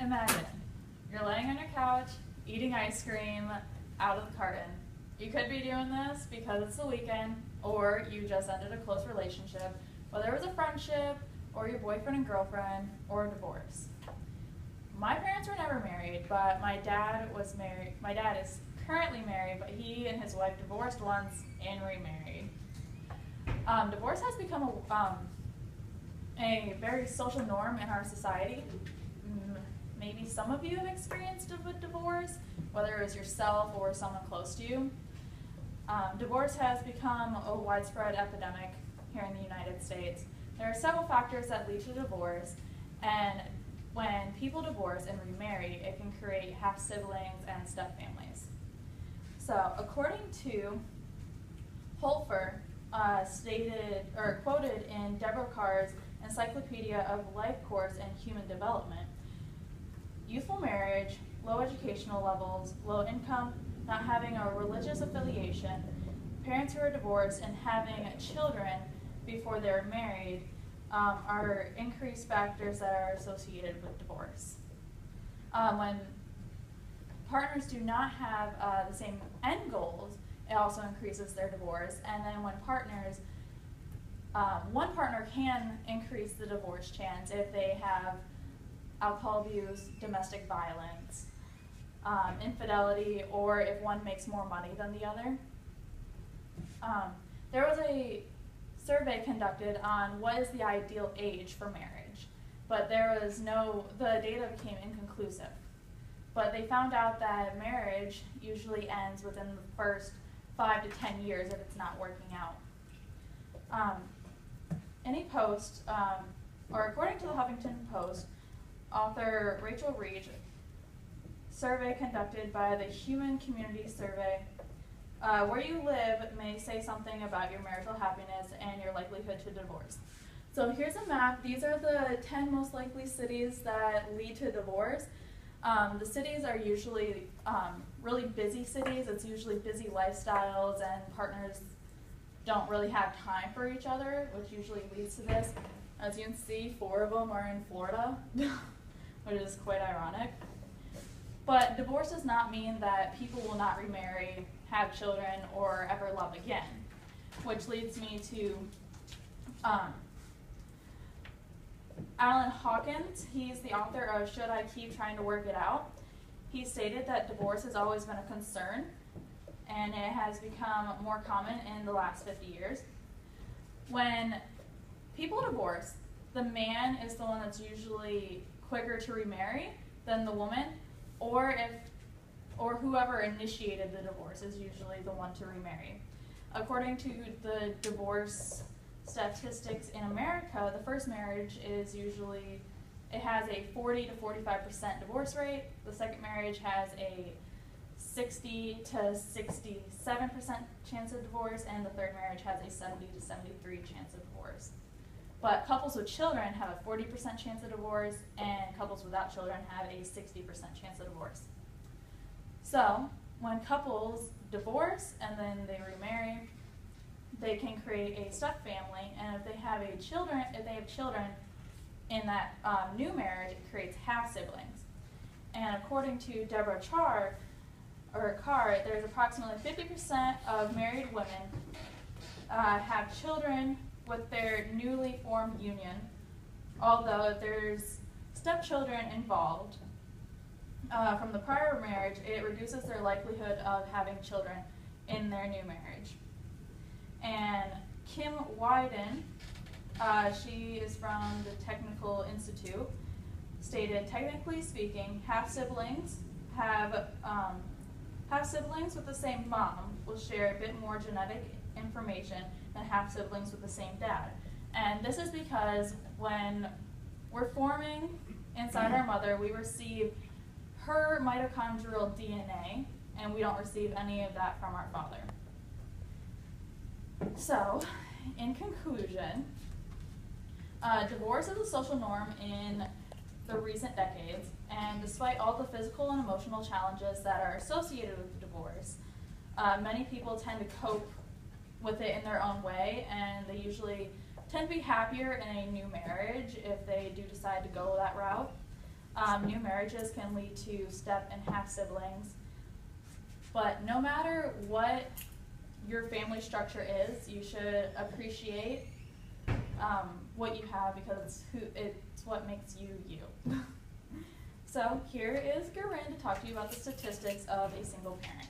Imagine, you're laying on your couch, eating ice cream out of the carton. You could be doing this because it's the weekend, or you just ended a close relationship, whether it was a friendship, or your boyfriend and girlfriend, or a divorce. My parents were never married, but my dad was married. My dad is currently married, but he and his wife divorced once and remarried. Divorce has become a very social norm in our society. Maybe some of you have experienced a divorce, whether it was yourself or someone close to you. Divorce has become a widespread epidemic here in the United States. There are several factors that lead to divorce, and when people divorce and remarry, it can create half-siblings and step-families. So, according to Holfer, quoted in Deborah Carr's Encyclopedia of Life Course and Human Development, youthful marriage, low educational levels, low income, not having a religious affiliation, parents who are divorced, and having children before they're married are increased factors that are associated with divorce. When partners do not have the same end goals, it also increases their divorce. And then when one partner can increase the divorce chance if they have alcohol abuse, domestic violence, infidelity, or if one makes more money than the other. There was a survey conducted on what is the ideal age for marriage, but the data became inconclusive. But they found out that marriage usually ends within the first 5 to 10 years if it's not working out. According to the Huffington Post, author Rachel Reed, survey conducted by the Human Community Survey, where you live may say something about your marital happiness and your likelihood to divorce. So here's a map. These are the 10 most likely cities that lead to divorce. The cities are usually really busy cities. It's usually busy lifestyles, and partners don't really have time for each other, which usually leads to this. As you can see, 4 of them are in Florida, which is quite ironic. But divorce does not mean that people will not remarry, have children, or ever love again, which leads me to Alan Hawkins. He's the author of Should I Keep Trying to Work It Out? He stated that divorce has always been a concern, and it has become more common in the last 50 years. When people divorce, the man is the one that's usually quicker to remarry than the woman, or whoever initiated the divorce is usually the one to remarry. According to the divorce statistics in America, the first marriage is usually, it has a 40 to 45% divorce rate. The second marriage has a 60 to 67% chance of divorce, and the third marriage has a 70 to 73 chance of divorce. But couples with children have a 40% chance of divorce, and couples without children have a 60% chance of divorce. So, when couples divorce and then they remarry, they can create a step family, and if they have children in that new marriage, it creates half siblings. And according to Deborah Carr, there's approximately 50% of married women have children with their newly formed union, although if there's stepchildren involved from the prior marriage, it reduces their likelihood of having children in their new marriage. And Kim Wyden, she is from the Technical Institute, stated, technically speaking, half-siblings with the same mom will share a bit more genetic information than half-siblings with the same dad. And this is because when we're forming inside our mother, we receive her mitochondrial DNA, and we don't receive any of that from our father. So, in conclusion, divorce is a social norm in the recent decades, and despite all the physical and emotional challenges that are associated with divorce, many people tend to cope with it in their own way, and they usually tend to be happier in a new marriage if they do decide to go that route. New marriages can lead to step and half siblings. But no matter what your family structure is, you should appreciate what you have, because it's what makes you you. So here is Garin to talk to you about the statistics of a single parent.